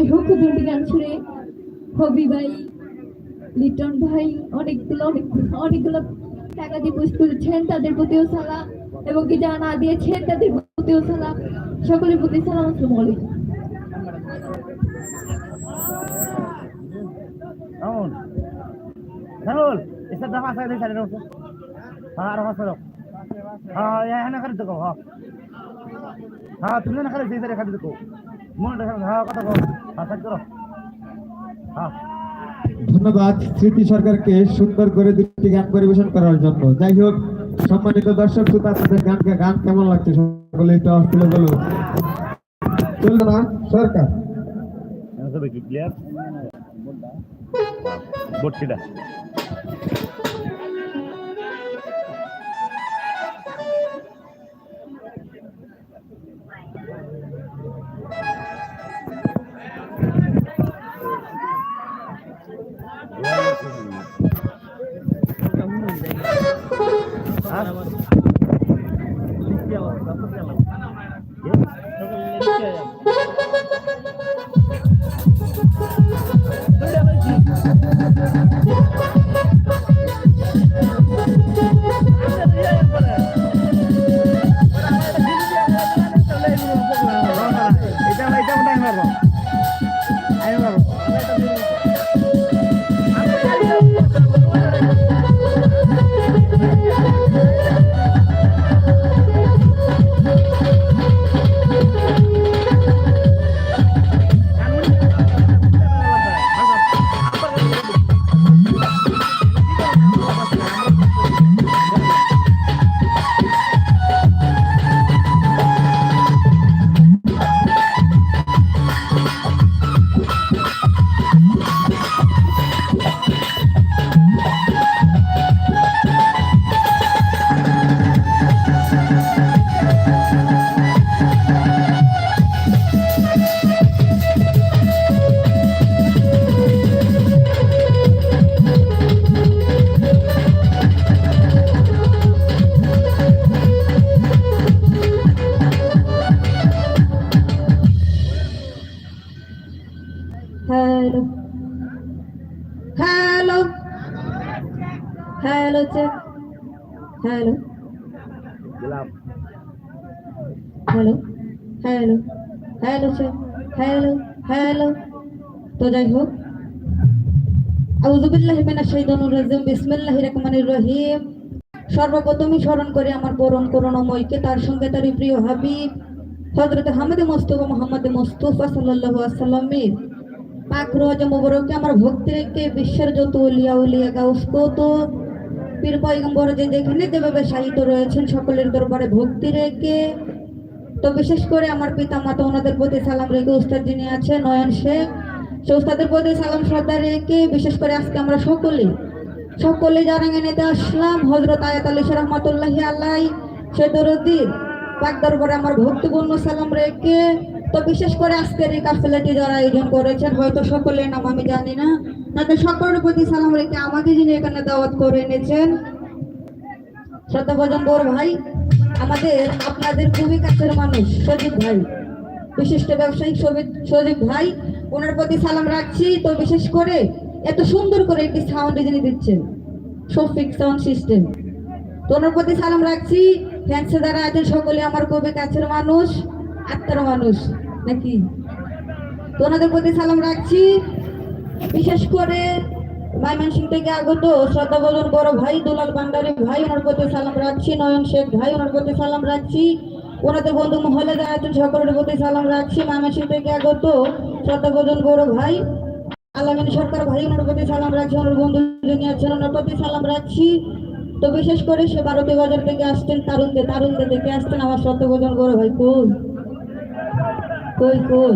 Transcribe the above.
যাই হোক, দুটি গান শুনে হবি ভাই, লিটন ভাই অনেকগুলো টাকা দিয়ে পুশ করেছেন, তাদের প্রতিও সালাম, এবং কি যারা না দিয়েছেন তাদের প্রতিও সালাম। সকলের প্রতি সালাম। আসসালামু আলাইকুম। Sanul, isa dah masa ini saya dulu. Arah masa dulu. Ya, hanya kerja tu kau. Tuh nak kerja sih kerja tu. Mau dah kata kau. Sakit kau. ধন্যবাদ স্মৃতি সরকারকে সুন্দর করে দুটি গান পরিবেশন করার জন্য। যাই হোক, সম্মানিত দর্শক শ্রোতা, আপনাদের গান কেমন লাগছে সকলে একটু তুলে বলুন। চলবে না সরকার ক্লিয়ার বটকিটা hello check, hello hello hello hello check, hello hello. तो যাই হোক, আউযু বিল্লাহি মিনাশ শাইতানির রাজিম, বিসমিল্লাহির রহমানির রহিম। সর্বপ্রথমই স্মরণ করে আমার পরম করুণাময়কে, তার সঙ্গে তার প্রিয় হাবিব হযরত হামিদে মুস্তাফা মুহাম্মদ মুস্তাফা সাল্লাল্লাহু আলাইহি ওয়াসাল্লামের পাক রওজা মুবারকে আমার ভক্তি রেখে বিশ্বের যত ওলিয়া উলিয়া গাউস কুতুব পীর পয়গম্বর যে যেখানে যেভাবে সাহিত্য রয়েছেন সকলের দরবারে ভক্তি রেখে, তো বিশেষ করে আমার পিতা মাতা ওনাদের প্রতি সালাম রেখে, উস্তাদ যিনি আছে নয়ন শেখ, সে উস্তাদের প্রতি সালাম শ্রদ্ধা রেখে, বিশেষ করে আজকে আমরা সকলে জানাঙ্গে নিতে আসলাম হযরত আয়াত আলী রহমাতুল্লাহি আলাইহি সে দরদির পাক দরবারে আমার ভক্তিপূর্ণ সালাম রেখে, তো বিশেষ করে আজকের এই কাফেলাটি যারা আয়োজন করেছেন, হয়তো সকলের নাম আমি জানি না, তাদের সকলের প্রতি সালাম রেখে আমাকে যিনি এখানে দাওয়াত করে এনেছেন শ্রদ্ধাভাজন বড় ভাই, আমাদের আপনাদের খুবই কাছের মানুষ সজীব ভাই, বিশিষ্ট ব্যবসায়ী সজীব ভাই, ওনার প্রতি সালাম রাখছি। তো বিশেষ করে এত সুন্দর করে একটি সাউন্ড যিনি দিচ্ছেন, শফিক সাউন্ড সিস্টেম, তো ওনার প্রতি সালাম রাখছি। ফ্যান্সে যারা আছেন সকলে আমার খুবই কাছের মানুষ, আত্মার মানুষ নাকি, তো ওনাদের প্রতি সালাম রাখছি। বিশেষ করে ময়মনসিংহ থেকে আগত শ্রদ্ধাভাজন বড় ভাই দুলাল ভান্ডারী ভাই, ওনার প্রতি সালাম রাখছি। নয়ন শেখ ভাই, ওনার প্রতি সালাম রাখছি। ওনাদের বন্ধু মহলে যারা আছেন সকলের প্রতি সালাম রাখছি। ময়মনসিংহ থেকে আগত শ্রদ্ধাভাজন বড় ভাই আলামিন সরকার ভাই, ওনার প্রতি সালাম রাখছি। ওনার বন্ধু যিনি আছেন ওনার প্রতি সালাম রাখছি। তো বিশেষ করে সে ভারতী বাজার থেকে আসতেন, তারুণদে থেকে আসতেন আমার শ্রদ্ধাভাজন বড় ভাই, কই কই কই